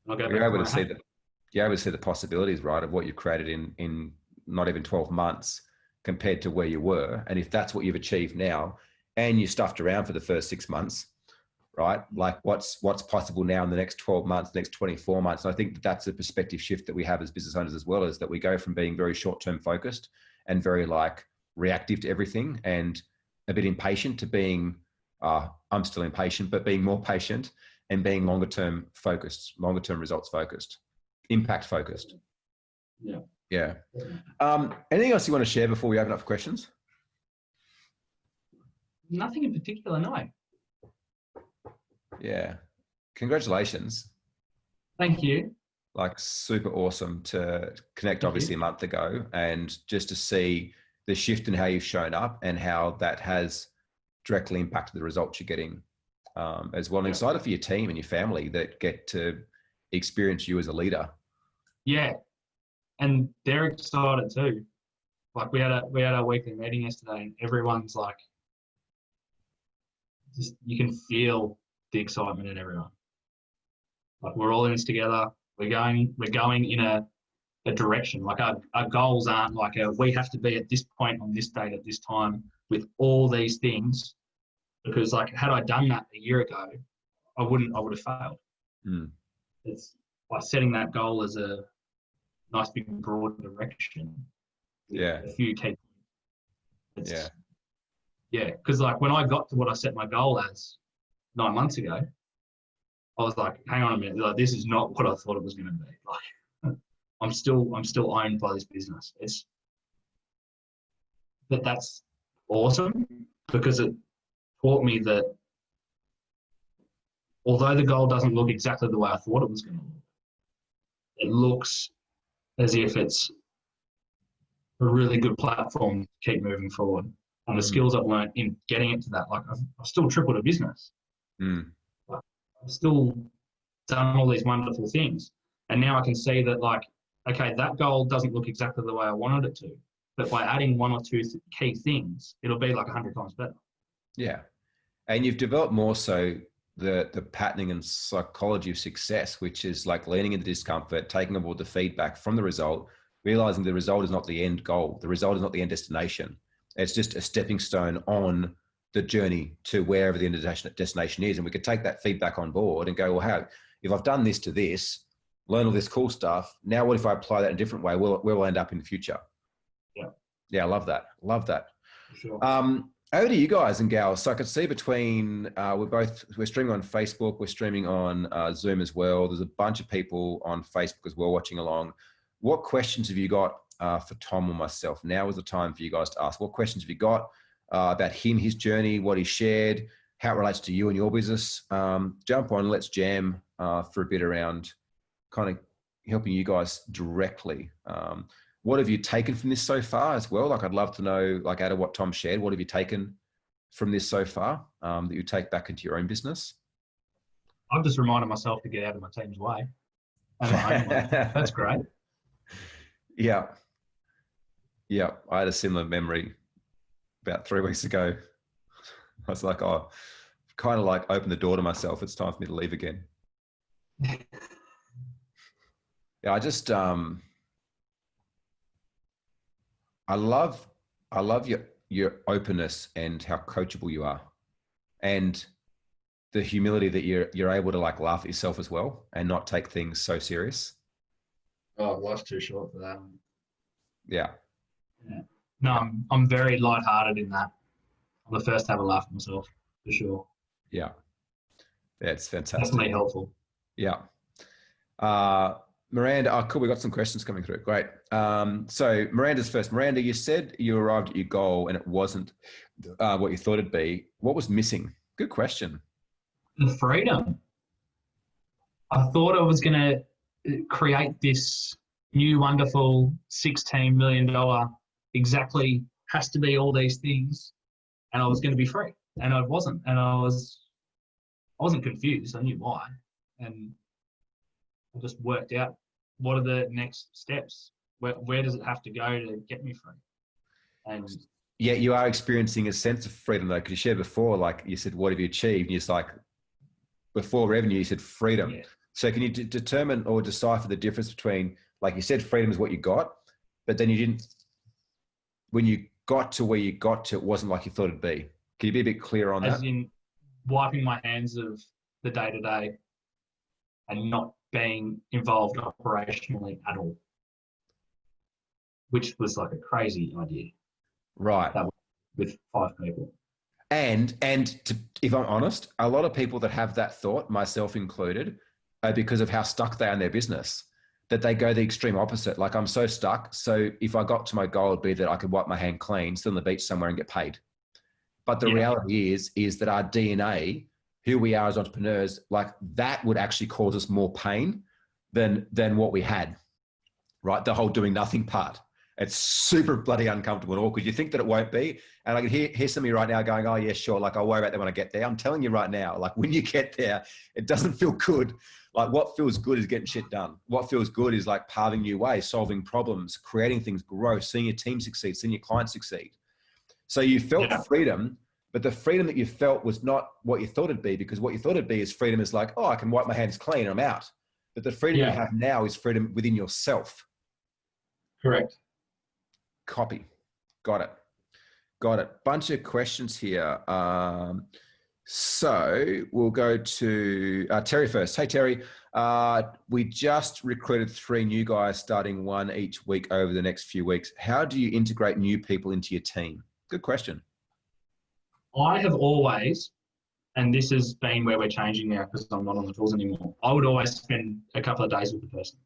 You're able to see the possibilities, right, of what you've created in not even 12 months compared to where you were. And if that's what you've achieved now and you stuffed around for the first 6 months, right? Like what's possible now in the next 12 months, next 24 months. And I think that's a perspective shift that we have as business owners as well, is that we go from being very short-term focused and very like reactive to everything and a bit impatient to being, I'm still impatient, but being more patient and being longer-term focused, longer-term results focused, impact focused. Yeah. Yeah. Anything else you want to share before we open up for questions? Nothing in particular, no. Yeah. Congratulations. Thank you. Like super awesome to connect obviously a month ago and just to see the shift in how you've shown up and how that has directly impacted the results you're getting as well. And excited for your team and your family that get to experience you as a leader. Yeah. And they're excited too. Like we had our weekly meeting yesterday and everyone's like, just you can feel the excitement in everyone. Like we're all in this together. We're going in a direction. Like our goals aren't like we have to be at this point on this date at this time with all these things, because like had I done that a year ago, I would have failed. It's by setting that goal as a nice big broad direction. Yeah. A few key points. Yeah. Because like when I got to what I set my goal as 9 months ago, I was like, hang on a minute, like this is not what I thought it was going to be. Like I'm still owned by this business. That's awesome because it taught me that although the goal doesn't look exactly the way I thought it was going to look, it looks as if it's a really good platform to keep moving forward. And the skills I've learned in getting it to that, like I've still tripled a business. I've still done all these wonderful things. And now I can see that like, okay, that goal doesn't look exactly the way I wanted it to, but by adding 1 or 2 key things, it'll be like 100 times better. Yeah. And you've developed more so the patterning and psychology of success, which is like leaning into discomfort, taking on board the feedback from the result, realizing the result is not the end goal. The result is not the end destination. It's just a stepping stone on the journey to wherever the end destination is. And we could take that feedback on board and go, well, how, if I've done this to this, learn all this cool stuff, now what if I apply that in a different way? Where will I end up in the future? Yeah, I love that. Love that. Sure. Over to you guys and gals. So I could see between, we're streaming on Facebook, we're streaming on Zoom as well. There's a bunch of people on Facebook as well watching along. What questions have you got for Tom or myself? Now is the time for you guys to ask. What questions have you got about him, his journey, what he shared, how it relates to you and your business? Jump on, let's jam for a bit around kind of helping you guys directly. What have you taken from this so far as well? Like I'd love to know, like out of what Tom shared, what have you taken from this so far that you take back into your own business? I've just reminded myself to get out of my team's way. And my own way. That's great. Yeah. I had a similar memory about 3 weeks ago. I was like, oh, kind of like open the door to myself. It's time for me to leave again. Yeah, I just, I love your openness and how coachable you are, and the humility that you're able to like laugh at yourself as well and not take things so serious. Oh, life's too short for that. Yeah. Yeah. No, Yeah. I'm very lighthearted in that. I'm the first to have a laugh at myself, for sure. Yeah. Yeah. It's fantastic. Definitely helpful. Yeah. Miranda, oh, cool. We got some questions coming through. Great. So Miranda's first. Miranda, you said you arrived at your goal and it wasn't what you thought it'd be. What was missing? Good question. The freedom. I thought I was going to create this new, wonderful $16 million, exactly has to be all these things, and I was going to be free. And I wasn't. And I wasn't confused. I knew why. And I just worked out what are the next steps? Where does it have to go to get me free? And yeah, you are experiencing a sense of freedom though, because you shared before, like you said, what have you achieved? And you're just like, before revenue, you said freedom. yeah. So can you determine or decipher the difference between, like you said, freedom is what you got, but then you didn't, when you got to where you got to, it wasn't like you thought it'd be. Can you be a bit clearer on As that? in wiping my hands of the day-to-day and not being involved operationally at all, which was like a crazy idea. Right. That was with 5 people. And if I'm honest, a lot of people that have that thought, myself included, are because of how stuck they are in their business, that they go the extreme opposite. Like, I'm so stuck. So if I got to my goal, it'd be that I could wipe my hand clean, sit on the beach somewhere and get paid. But the reality is that our DNA, who we are as entrepreneurs, like that would actually cause us more pain than what we had, right? The whole doing nothing part. It's super bloody uncomfortable and awkward. You think that it won't be. And I can hear some of you right now going, oh yeah, sure. Like, I'll worry about that when I get there. I'm telling you right now, like when you get there, it doesn't feel good. Like, what feels good is getting shit done. What feels good is like paving new ways, solving problems, creating things, grow, seeing your team succeed, seeing your clients succeed. So you felt freedom, but the freedom that you felt was not what you thought it'd be, because what you thought it'd be is freedom is like, oh, I can wipe my hands clean, I'm out. But the freedom you have now is freedom within yourself. Correct. Copy. Got it. Bunch of questions here. So we'll go to Terry first. Hey, Terry. We just recruited 3 new guys, starting 1 each week over the next few weeks. How do you integrate new people into your team? Good question. I have always, and this has been where we're changing now because I'm not on the tools anymore, I would always spend a couple of days with the person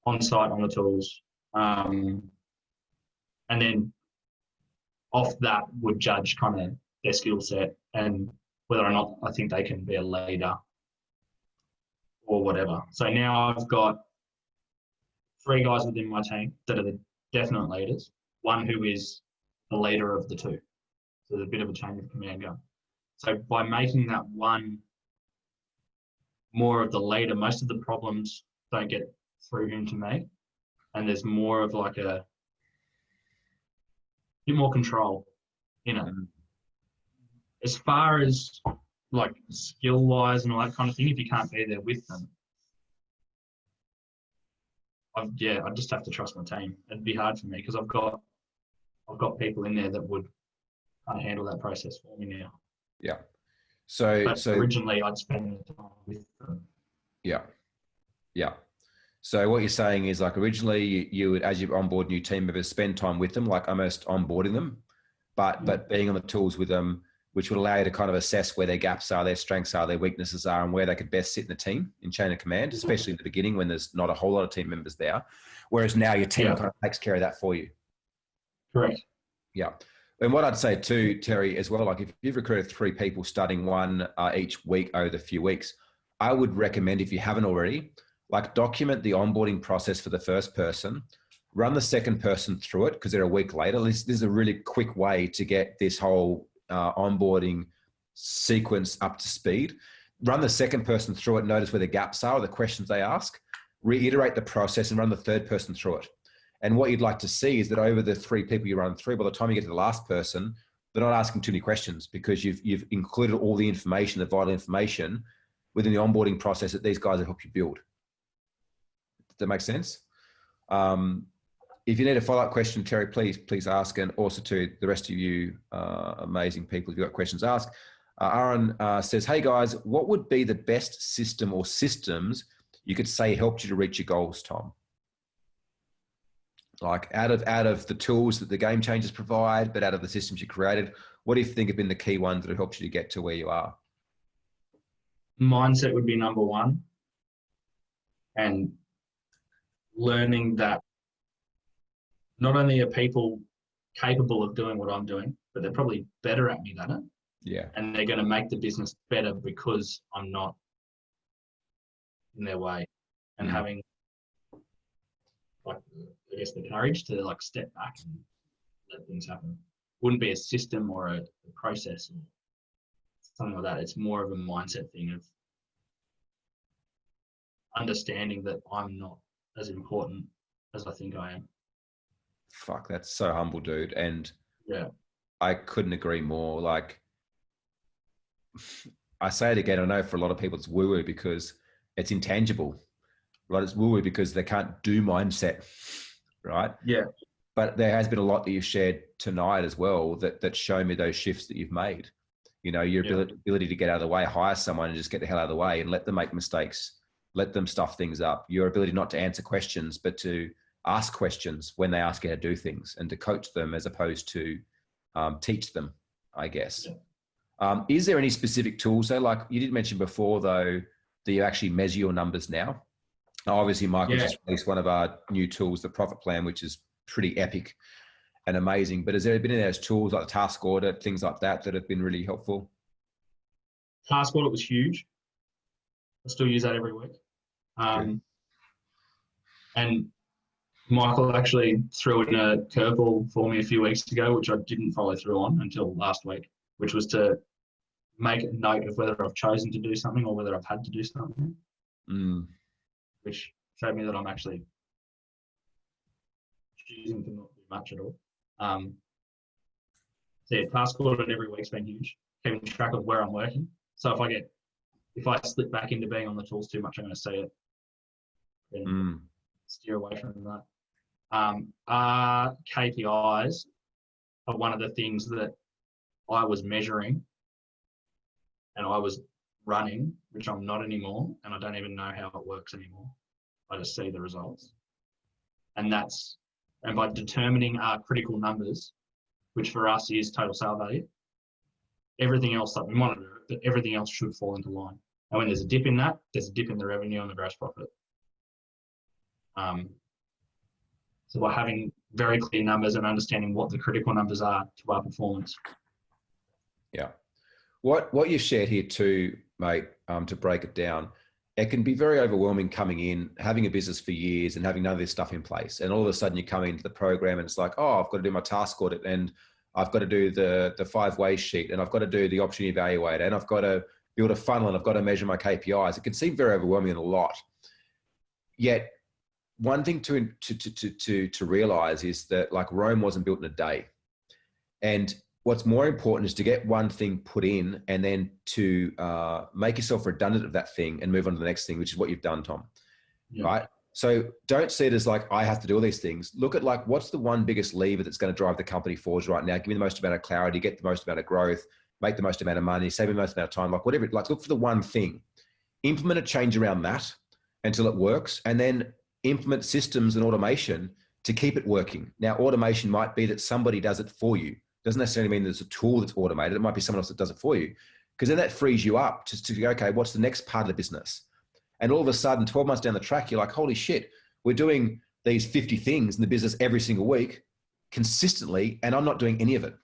on site, on the tools. And then off that would judge kind of their skill set and whether or not I think they can be a leader or whatever. So now I've got 3 guys within my team that are the definite leaders, 1 who is the leader of the 2. So there's a bit of a change of command going. So by making that 1 more of the leader, most of the problems don't get through him to me. And there's more of like a bit more control, you know. As far as like skill wise and all that kind of thing, if you can't be there with them, I just have to trust my team. It'd be hard for me because I've got people in there that would kind of handle that process for me now. Yeah. So originally I'd spend the time with them. Yeah. So what you're saying is, like, originally you would, as you onboard new team members, spend time with them, like almost onboarding them, but being on the tools with them, which would allow you to kind of assess where their gaps are, their strengths are, their weaknesses are, and where they could best sit in the team in chain of command, especially in the beginning when there's not a whole lot of team members there. Whereas now your team kind of takes care of that for you. Correct. Yeah. And what I'd say too, Terry, as well, like if you've recruited 3 people starting 1 each week over the few weeks, I would recommend, if you haven't already, like document the onboarding process for the first person, run the second person through it because they're a week later. This is a really quick way to get this whole onboarding sequence up to speed. Run the second person through it, notice where the gaps are or the questions they ask, reiterate the process and run the third person through it. And what you'd like to see is that over the 3 people you run through, by the time you get to the last person, they're not asking too many questions because you've included all the information, the vital information within the onboarding process that these guys have helped you build. Does that make sense? If you need a follow-up question, Terry, please ask. And also to the rest of you amazing people, if you've got questions, ask. Aaron says, hey guys, what would be the best system or systems you could say helped you to reach your goals, Tom? Like out of the tools that the Game Changers provide, but out of the systems you created, what do you think have been the key ones that have helped you to get to where you are? Mindset would be number one. And learning that not only are people capable of doing what I'm doing, but they're probably better at me than it. Yeah. And they're going to make the business better because I'm not in their way. And having, like, I guess, the courage to like step back and let things happen. Wouldn't be a system or a process or something like that. It's more of a mindset thing of understanding that I'm not as important as I think I am. Fuck, that's so humble, dude. And yeah, I couldn't agree more. Like, I say it again, I know for a lot of people it's woo-woo because it's intangible, right? It's woo-woo because they can't do mindset, right? Yeah. But there has been a lot that you've shared tonight as well that show me those shifts that you've made. You know, your ability to get out of the way, hire someone and just get the hell out of the way and let them make mistakes, let them stuff things up. Your ability not to answer questions, but to ask questions when they ask you how to do things and to coach them as opposed to teach them, I guess. Yeah. Is there any specific tools though? Like you did mention before though, that you actually measure your numbers now. Obviously, Michael just released one of our new tools, the Profit Plan, which is pretty epic and amazing. But has there been any of those tools like the task audit, things like that have been really helpful? Task audit was huge. I still use that every week. And Michael actually threw in a curveball for me a few weeks ago, which I didn't follow through on until last week, which was to make a note of whether I've chosen to do something or whether I've had to do something, which showed me that I'm actually choosing to not do much at all. So yeah, task audit every week's been huge, keeping track of where I'm working. So if I slip back into being on the tools too much, I'm going to see it. And steer away from that. KPIs are one of the things that I was measuring and I was running, which I'm not anymore, and I don't even know how it works anymore. I just see the results. And by determining our critical numbers, which for us is total sale value, everything else that we monitor, but everything else should fall into line. And when there's a dip in that, there's a dip in the revenue and the gross profit. So by having very clear numbers and understanding what the critical numbers are to our performance. Yeah. What you've shared here too, mate, to break it down, it can be very overwhelming coming in, having a business for years and having none of this stuff in place. And all of a sudden you come into the program and it's like, oh, I've got to do my task audit and I've got to do the 5 ways sheet and I've got to do the option evaluator and I've got to build a funnel and I've got to measure my KPIs. It can seem very overwhelming and a lot. Yet one thing to realize is that like Rome wasn't built in a day. And what's more important is to get one thing put in and then to make yourself redundant of that thing and move on to the next thing, which is what you've done, Tom. Yeah. Right? So don't see it as like, I have to do all these things. Look at like, what's the one biggest lever that's going to drive the company forward right now? Give me the most amount of clarity, get the most amount of growth, make the most amount of money, save the most amount of time, like whatever. Like look for the one thing, implement a change around that until it works, and then implement systems and automation to keep it working. Now, automation might be that somebody does it for you. Doesn't necessarily mean there's a tool that's automated. It might be someone else that does it for you, because then that frees you up just to go, okay, what's the next part of the business? And all of a sudden, 12 months down the track, you're like, holy shit, we're doing these 50 things in the business every single week consistently, and I'm not doing any of it.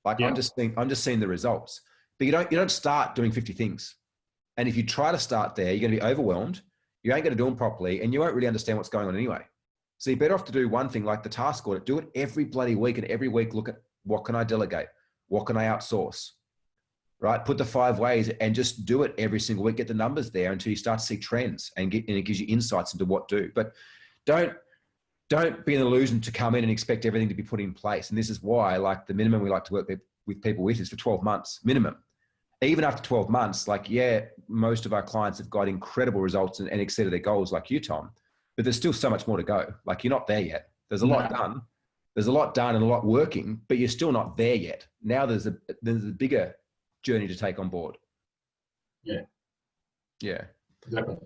Like I'm just seeing the results. But you don't start doing 50 things. And if you try to start there, you're going to be overwhelmed. You ain't going to do them properly, and you won't really understand what's going on anyway. So you're better off to do one thing like the task audit. Do it every bloody week, and every week look at what can I delegate? What can I outsource? Right? Put the 5 ways and just do it every single week. Get the numbers there until you start to see trends and it gives you insights into what to do. But don't be an illusion to come in and expect everything to be put in place. And this is why, like the minimum we like to work with with people with is for 12 months minimum. Even after 12 months, like, yeah, most of our clients have got incredible results and exceeded their goals like you, Tom, but there's still so much more to go. Like, you're not there yet. There's a lot done. There's a lot done and a lot working, but you're still not there yet. Now there's a bigger journey to take on board. Yeah. Yeah. Exactly.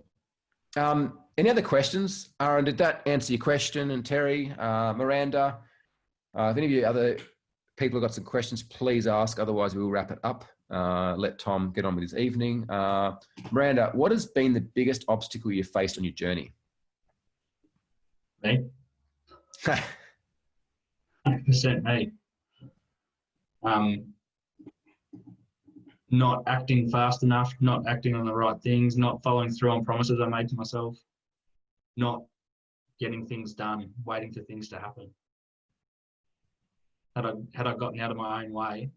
Any other questions? Aaron, did that answer your question? And Terry, Miranda, if any of you other people have got some questions, please ask. Otherwise, we will wrap it up. Let Tom get on with his evening. Miranda, what has been the biggest obstacle you faced on your journey? Me. 100% me. Not acting fast enough, not acting on the right things, not following through on promises I made to myself, not getting things done, waiting for things to happen. Had I gotten out of my own way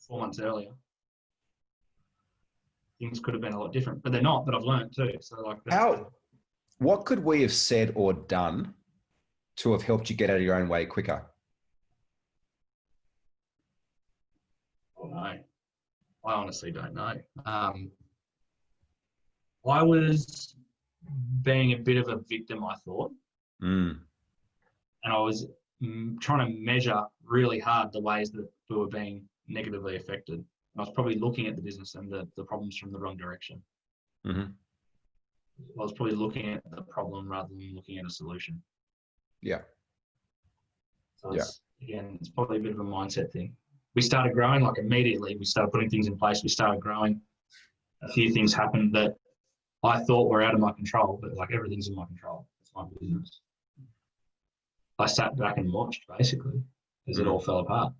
4 months earlier, things could have been a lot different, but they're not. But I've learned too. So like, what could we have said or done to have helped you get out of your own way quicker? Oh no, I honestly don't know. I was being a bit of a victim, I thought, and I was trying to measure really hard the ways that we were being negatively affected. I was probably looking at the business and the problems from the wrong direction. I was probably looking at the problem rather than looking at a solution. Yeah. So again, it's probably a bit of a mindset thing. We started growing, like immediately, we started putting things in place. We started growing. A few things happened that I thought were out of my control, but like everything's in my control. It's my business. I sat back and watched basically as it all fell apart.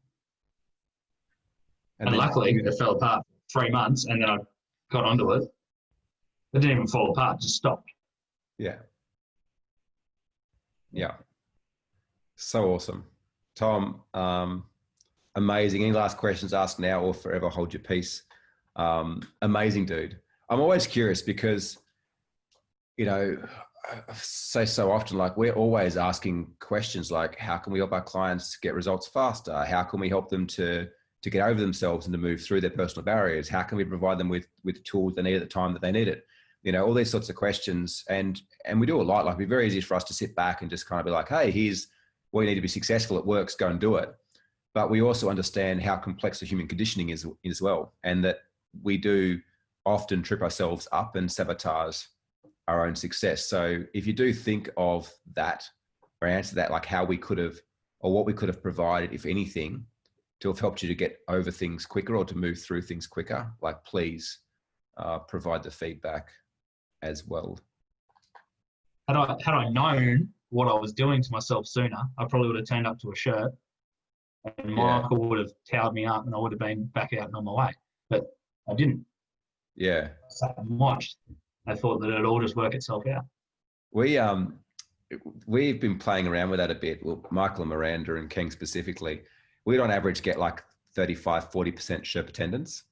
And luckily it fell apart for 3 months, and then I got onto it. It didn't even fall apart, it just stopped. Yeah. Yeah. So awesome. Tom, amazing. Any last questions, ask now or forever hold your peace. Amazing dude. I'm always curious because, you know, I say so often, like, we're always asking questions like, how can we help our clients get results faster? How can we help them to get over themselves and to move through their personal barriers? How can we provide them with tools they need at the time that they need it? You know, all these sorts of questions. And we do a lot. Like, it'd be very easy for us to sit back and just kind of be like, hey, here's what you need to be successful. It works, go and do it. But we also understand how complex the human conditioning is as well. And that we do often trip ourselves up and sabotage our own success. So if you do think of that or answer that, like how we could have, or what we could have provided, if anything, to have helped you to get over things quicker or to move through things quicker, like, please provide the feedback as well. Had I known what I was doing to myself sooner, I probably would have turned up to a shirt and Michael would have towed me up and I would have been back out and on my way. But I didn't. Yeah. I sat and watched. I thought that it'd all just work itself out. We've been playing around with that a bit. Well, Michael and Miranda and King specifically, we'd on average get like 35, 40% Sherpa attendance.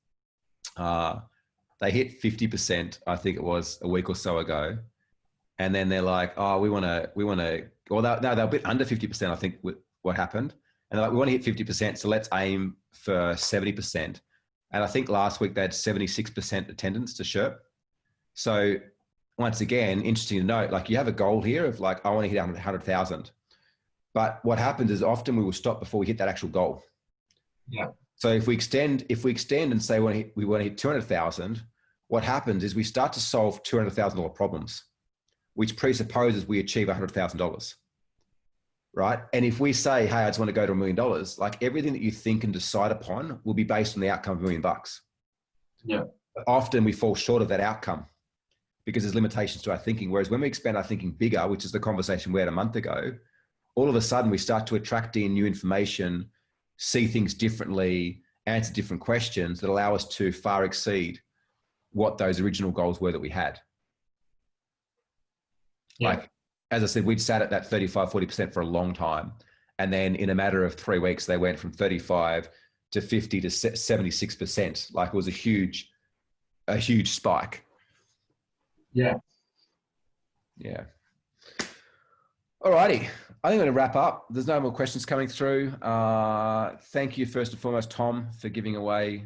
They hit 50%, I think it was a week or so ago. And then they're like, oh, we want to, well, they're a bit under 50%, I think, with what happened. And they're like, we want to hit 50%, so let's aim for 70%. And I think last week they had 76% attendance to Sherp. So once again, interesting to note, like, you have a goal here of like, I want to hit 100,000. But what happens is often we will stop before we hit that actual goal. Yeah. So if we extend and say we want to hit 200,000, what happens is we start to solve $200,000 problems, which presupposes we achieve $100,000, right? And if we say, hey, I just want to go to $1 million, like, everything that you think and decide upon will be based on the outcome of $1 million. Yeah. But often we fall short of that outcome because there's limitations to our thinking. Whereas when we expand our thinking bigger, which is the conversation we had a month ago, all of a sudden we start to attract in new information, see things differently, answer different questions that allow us to far exceed what those original goals were that we had. Yeah. Like, as I said, we'd sat at that 35, 40% for a long time. And then in a matter of 3 weeks, they went from 35 to 50 to 76%. Like, it was a huge spike. Yeah. Yeah. All righty. I think I'm going to wrap up. There's no more questions coming through. Thank you, first and foremost, Tom, for giving away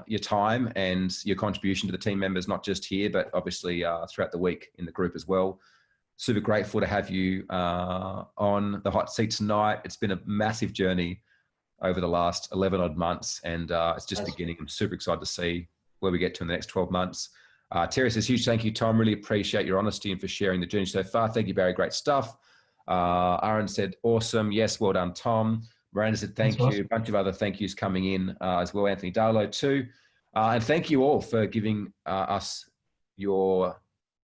your time and your contribution to the team members, not just here, but obviously throughout the week in the group as well. Super grateful to have you on the hot seat tonight. It's been a massive journey over the last 11 odd months, and it's just beginning. I'm super excited to see where we get to in the next 12 months. Terry says, huge thank you, Tom. Really appreciate your honesty and for sharing the journey so far. Thank you, Barry. Great stuff. Aaron said, awesome. Yes, well done, Tom. Miranda said, thank you. A bunch of other thank yous coming in as well. Anthony Darlow too. And thank you all for giving us your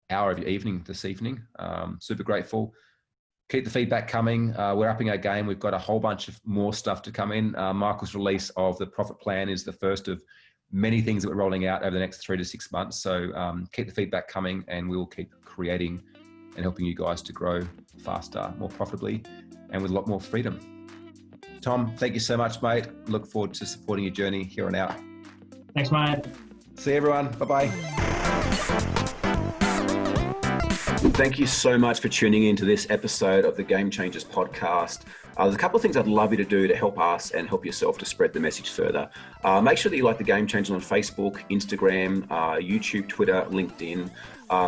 hour of your evening this evening. Super grateful. Keep the feedback coming. We're upping our game. We've got a whole bunch of more stuff to come in. Michael's release of the profit plan is the first of many things that we're rolling out over the next 3 to 6 months. So keep the feedback coming, and we will keep creating and helping you guys to grow faster, more profitably, and with a lot more freedom. Tom, thank you so much, mate. Look forward to supporting your journey here on out. Thanks, mate. See you, everyone. Bye-bye. Thank you so much for tuning in to this episode of the Game Changers podcast. There's a couple of things I'd love you to do to help us and help yourself to spread the message further. Make sure that you like the Game Changers on Facebook, Instagram, YouTube, Twitter, LinkedIn.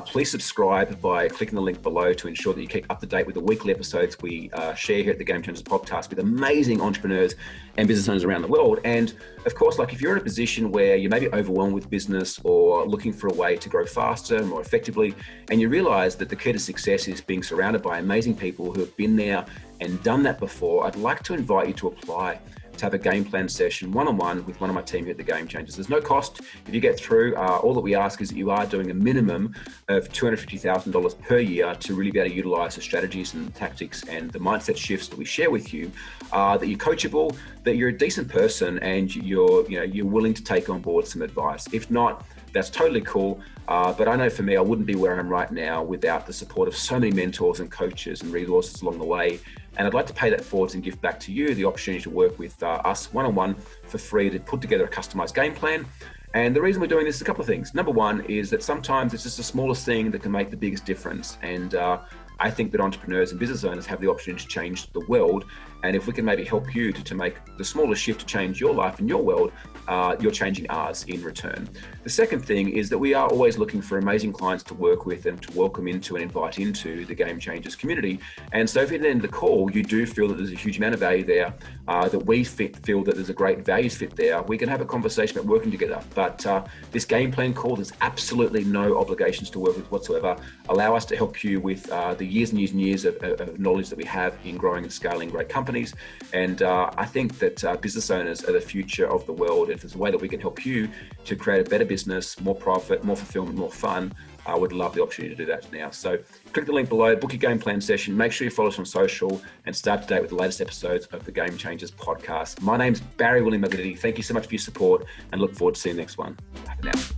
Please subscribe by clicking the link below to ensure that you keep up to date with the weekly episodes we share here at the Game Changers podcast with amazing entrepreneurs and business owners around the world. And of course, like if you're in a position where you may be overwhelmed with business or looking for a way to grow faster, more effectively, and you realize that the key to success is being surrounded by amazing people who have been there and done that before, I'd like to invite you to apply to have a game plan session one-on-one with one of my team here at the Game Changers. There's no cost if you get through. All that we ask is that you are doing a minimum of $250,000 per year to really be able to utilize the strategies and tactics and the mindset shifts that we share with you, that you're coachable, that you're a decent person, and you're willing to take on board some advice. If not, that's totally cool. But I know for me, I wouldn't be where I am right now without the support of so many mentors and coaches and resources along the way. And I'd like to pay that forward and give back to you the opportunity to work with us one-on-one for free to put together a customized game plan. And the reason we're doing this is a couple of things. Number one is that sometimes it's just the smallest thing that can make the biggest difference. And I think that entrepreneurs and business owners have the opportunity to change the world. And if we can maybe help you to make the smallest shift to change your life and your world, you're changing ours in return. The second thing is that we are always looking for amazing clients to work with and to welcome into and invite into the Game Changers community. And so if at the end of the call, you do feel that there's a huge amount of value there, that we feel that there's a great values fit there, we can have a conversation about working together. But this game plan call, there's absolutely no obligations to work with whatsoever. Allow us to help you with the years and years and years of knowledge that we have in growing and scaling great companies. And I think that business owners are the future of the world. If there's a way that we can help you to create a better business, more profit, more fulfillment, more fun, I would love the opportunity to do that now. So click the link below, book your game plan session, make sure you follow us on social, and start to date with the latest episodes of the Game Changers podcast. My name's Barry William Maglidi. Thank you so much for your support, and look forward to seeing the next one. Bye for now.